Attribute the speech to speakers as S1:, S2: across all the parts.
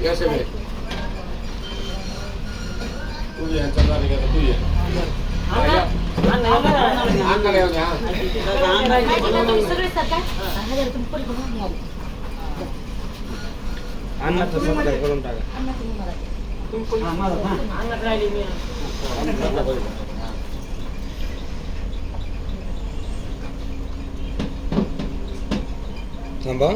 S1: घ्या सगळे तू यांच्या तू ये करून टाका थांबा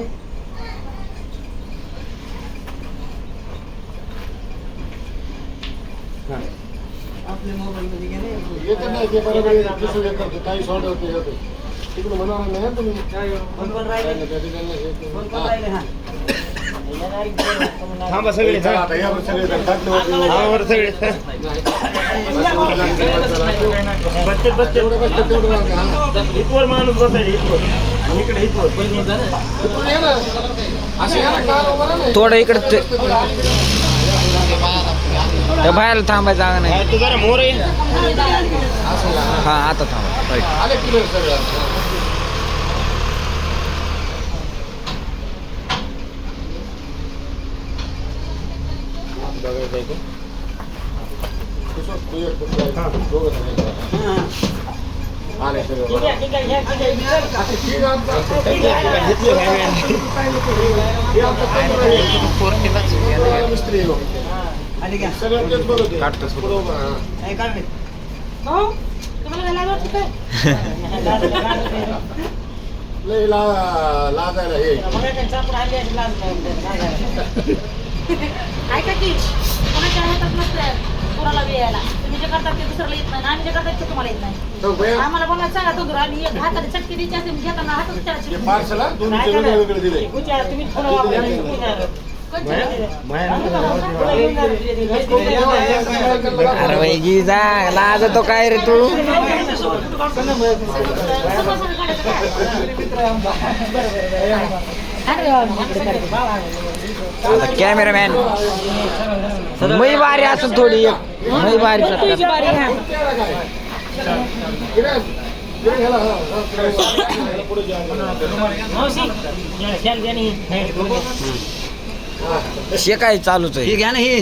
S2: आपले मोबाईल मध्ये गेले
S1: येते नाही ते बरोबर करतो काही सॉल्ट होते तिकडे म्हणा नाही तुम्ही
S3: थांबा सगळे
S1: आता यावर सगळे
S3: इथवर माणूस बसायचे इकडे
S4: थोडं इकडे बाहेर थांबायचं जागा नाही
S3: तू जरा मोर आहे
S4: हा आता थांबा
S1: लाजायला हे
S5: ऐका की कोणाच्या हातात नसतं कोणाला यायला तुम्ही जे करतात ते दुसऱ्याला येत नाही आम्ही जे करतात ते तुम्हाला येत नाही आम्हाला बोलायला सांगा तो आम्ही एक हाताने चटकी द्यायची असते घेताना हातच त्याला
S1: पार्सला दोन्ही वेगवेगळे दिले
S5: तुम्ही फोन वापरा
S4: अरे वैगी जा लाज तो काय रे तू कॅमेरामॅन मै बारी असून थोडी मै बारी शेकाय चालूच आहे घ्या ना हे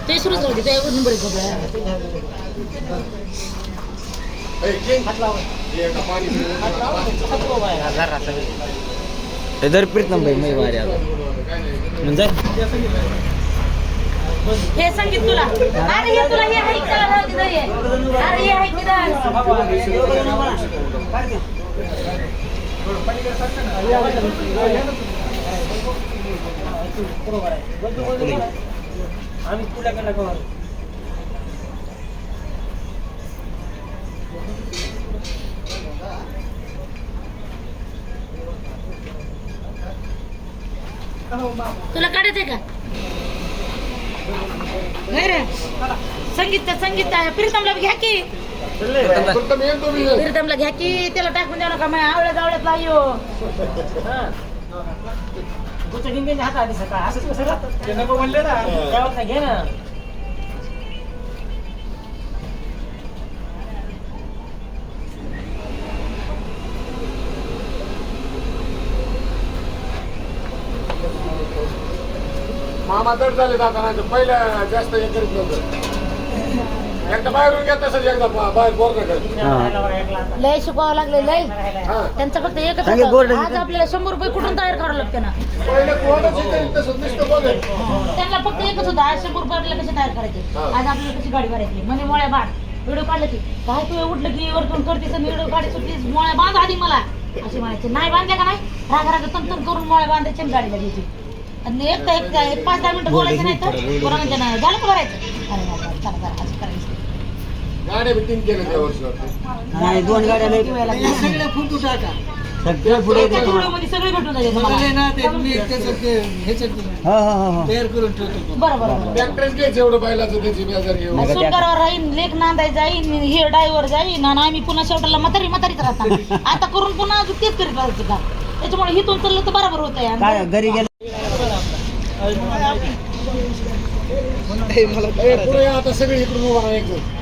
S5: ते सुरूच होते ते नंबर
S4: दर प्रीतम भाई मै बारी आता म्हणजे
S5: हे संगीत तुला अरे हे तुला हे आहे का अरे हे आहे की
S2: आम्ही पुढे केला का
S5: तुला काढायचंय का नाही रे संगीत प्रीतमला घ्या की प्रीतमला घ्या की त्याला टाकून द्या नका माझ्या आवळ्यात लायो हात आधी सकाळ असंच कसं राहतं म्हणले ना घे ना
S1: मामा दर झाले जाता नाही पहिल्या जास्त हे करीत नव्हतं एकदा बाहेरून घेत तसंच एकदा बाहेर बोर्ड
S5: लय शिकवावं लागले लय त्यांचं फक्त एकच होतं. आज आपल्याला 100 रुपये कुठून तयार करावं लागते ना
S1: पहिले कोणच हे करीत तसंच नुसतं बोलेल
S5: त्यांना फक्त एकच होतं आज 100 रुपये आपल्याला कसे तयार करायचे आज आपल्याला कशी गाडी भरायची म्हणे मोळ्या बांध व्हिडिओ काढलं की काय तू उठलं की वरतून करतेस व्हिडिओ काढायची प्लीज मोळ्या बांध आधी मला असे म्हणायचे नाही बांधल्या का नाही राग तंतन करून मोळ्या बांधायचे आणि गाडीला घ्यायची आणि एक 5-10 मिनिटं बोलायचं नाही तर कोणा म्हणजे नाही झालं का भरायचं अरे चला चला असं करायचं
S1: गाड्या बी 3 केल्या त्या वर्षी
S2: नाही 2 गाड्या सगळे फुटू टाका सगळे पुढे
S5: मध्ये सगळे भेटून जाते
S2: तयार करून ठेवतो
S5: बरोबर
S1: ट्रॅक्टरच घ्यायचं एवढं बैलाचं त्याची बेजार घेऊन
S5: सुंदरावर राहीन लेख नांदाय जाईन हे ड्रायव्हर जाईन आणि आम्ही पुन्हा शेवटाला म्हातारीच राहतात आता करून पुन्हा अजून तेच करीत राहायचं का त्याच्यामुळे हिथून चाललं तर बरोबर होत आहे
S2: घरी गेलं
S1: पुढे आता सगळे इकडून उभा राहा एकदम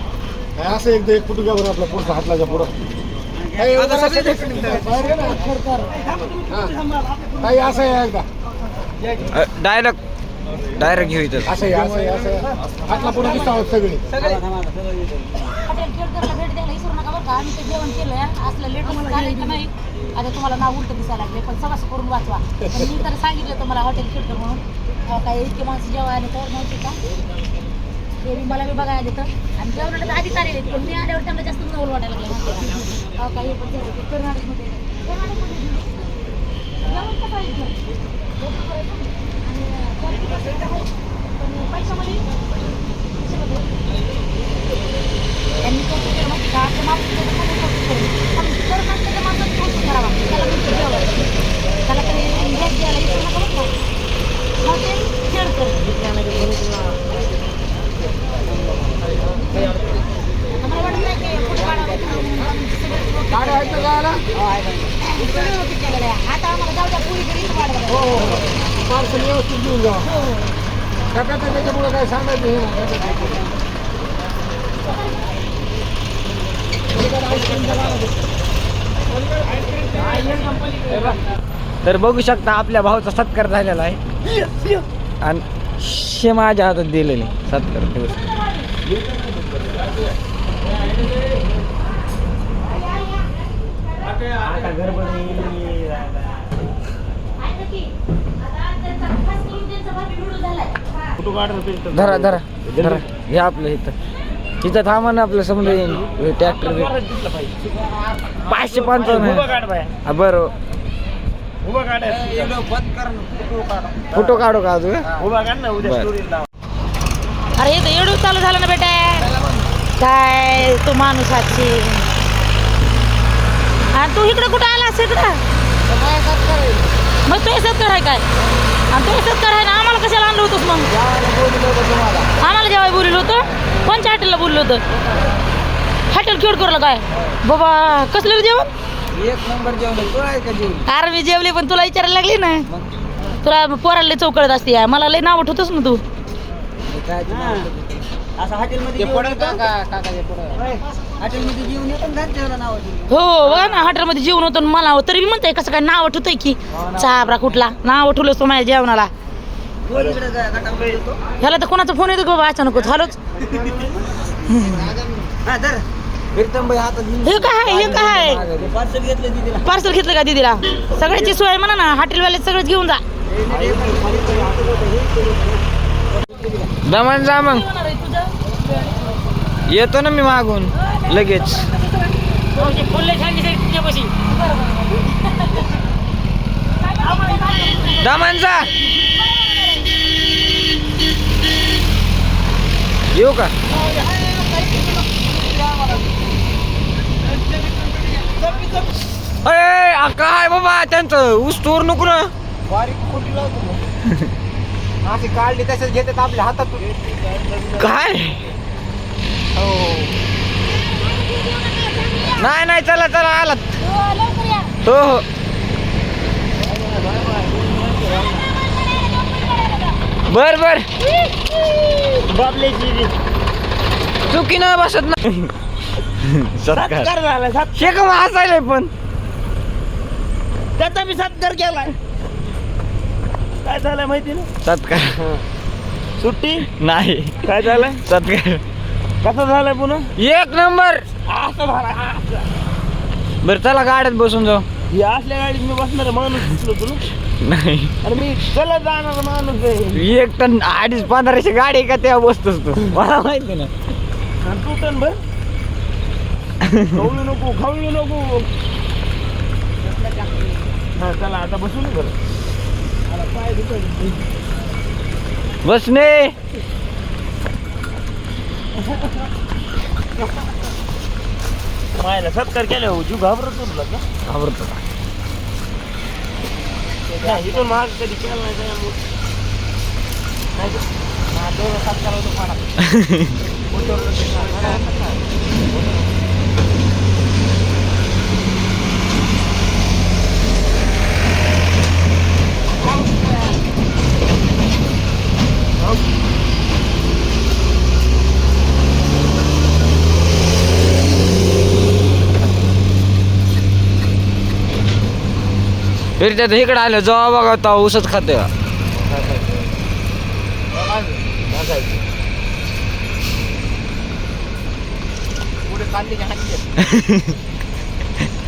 S1: असं एकदा एक फुटू घ्यावर आपला पुढचा हातलाच्या पुढं काही असं आहे एकदा
S4: डायलॉग डायरेक्ट घेऊ इथं.
S1: असं हातला पुढे दिसत आहोत सगळे.
S5: हॉटेल खेळकरला भेट द्यायला विसरू नका बरं का. आम्ही ते जेवण केलंय असलं लेट झालंय का नाही. आता तुम्हाला नाव उलट दिसायला लागले पण सवास करून वाचवा. पण मी तर सांगितलं तुम्हाला हॉटेल खेळकर म्हणून. काय इतके माणसं जेव्हा आले तर माहिती का ते मला मी बघायला देतं आणि जेवणाला तर आधी चालेल पण मी आल्यावर त्यांना जास्त नवल वाटायला लागले माहिती का. काही पण कर्नाटकमध्ये जेवण कसं आहे इथलं? आणि क्वालिटी कसं आहे पण पैशामध्ये त्यांनी कौतुक केलं माहिती का. त्या माणसाचं कौतुक केलं पण कर्नाटकाच्या माणसाचं कौतुक करावा त्याला म्हणजे जेवण त्याला तरी भेट द्यायला विसरू नका बरं का. हॉटेल खेळकर आम्हाला वाटत नाही की फुट काढावं
S1: गाड्या आहेत ना जायला?
S5: आता आम्हाला जाऊ द्या पुरी घरी वाढवा.
S1: हो पार्सल व्यवस्थित घेऊन जा. सगळ्याचं त्याच्यामुळे काय सांगायचं हे नाही.
S4: तर बघू शकता आपल्या भाऊचा सत्कार झालेला आहे आणि शे माझ्या हातात दिलेले सत्कार दिवस.
S3: आता गडबड फोटो काढ.
S4: धरा धरा धरा हे आपलं इथं तिथं थांबा ना आपलं समजा येईल ट्रॅक्टर 555.
S3: उभा काढ बाया.
S4: हा बरं
S3: उभा काढ.
S4: फोटो काढू का तू?
S3: उभा काढ ना उद्या
S4: बरं.
S3: स्टोरीला लावा.
S5: अरे हे तर एवढं चालू झालं ना बेटा. काय तू माणूस आजची आणि तू इकडं कुठं आलास इकडं मग तू सत्कार आहे काय आणि तू सत्कार आहे ना आम्हाला कशाला आणलं होतंस मग. आम्हाला जेव्हा बोललं होतं कोणत्या हॉटेलला बोललं होतं. हॉटेल खेळ करलं काय बाबा कसलं रे जेवण.
S2: एक नंबर जेवण तू आहे का जेवण.
S5: अरे मी जेवली पण तुला विचारायला लागली ना. तुला पोराला लय चौकळत असते मला लय नाव ठेवतोस ना तू.
S2: काय असं हॉटेलमध्ये हॉटेलमध्ये जेवण येतं ना घरच्याला नाव
S5: हो बघा ना हॉटेलमध्ये जेवण होतं आणि मला तरी मी म्हणताय कसं काय नाव ठेवतोय की चाबरा कुठला नाव ठेवलंस तो माझ्या जेवणाला. ह्याला तर कोणाचा फोन येतो का बाबा अचानकच हॅलोच.
S2: प्रीतमबाई हातात
S5: हे काय हे काय
S2: पार्सल घेतलं दिदीला.
S5: पार्सल घेतलं का दीदीला. सगळ्याची सोय म्हणा ना हॉटेलवाले सगळंच घेऊन जा.
S4: दमन जा मग येतो ना मी मागून लगेच. दमन जा येऊ का. अरे काय बाबा त्यांचं ऊस तोर नको ना.
S2: बारीक खोटी लावतो अशी काढली तसंच घेतात आपल्या हातात.
S4: काय नाही नाही चला चला आलात. हो हो बर बर
S3: बाबल्याची
S4: चुकी नाही बसत ना.
S3: सत्कार झाला.
S4: शेक हसायला पण
S3: त्याचा मी सत्कार केलाय. काय झालं माहिती ना.
S4: सत्कार
S3: सुट्टी
S4: नाही
S3: काय झालं.
S4: सत्कार
S3: कसं झालं पुन्हा.
S4: एक नंबर.
S3: असं झालं.
S4: बरं चला गाड्यात बसून जाऊ.
S3: ही असल्या गाडीत मी बसणार माणूस दिसलो तुला.
S4: नाही
S3: आणि मी चलत जाणार माणूस आहे.
S4: 1 टन 2,500-1500 गाडी का तेव्हा बसतोस तू मला माहिती ना.
S3: आणि तू टन भर खवळू नको खवळू नको. हा चला आता बसू ना बरं.
S4: बसने
S3: मायला सत्कार केला हो जीव घाबरत तुला का.
S4: घाबरतो
S3: नाही इथून महाग कधी केला नाही त्यामुळे. नाही का? हा, तेवढा सत्कार होतो पाडा.
S4: फिरत्यात इकडे आलं जेव्हा बघा तेव्हा ऊसच खाते.
S3: बघायचं पुढे काढले की हात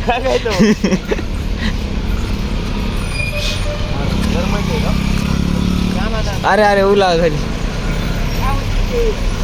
S3: काय काय तो
S4: अरे अरे उला घरी
S3: काय म्हणते?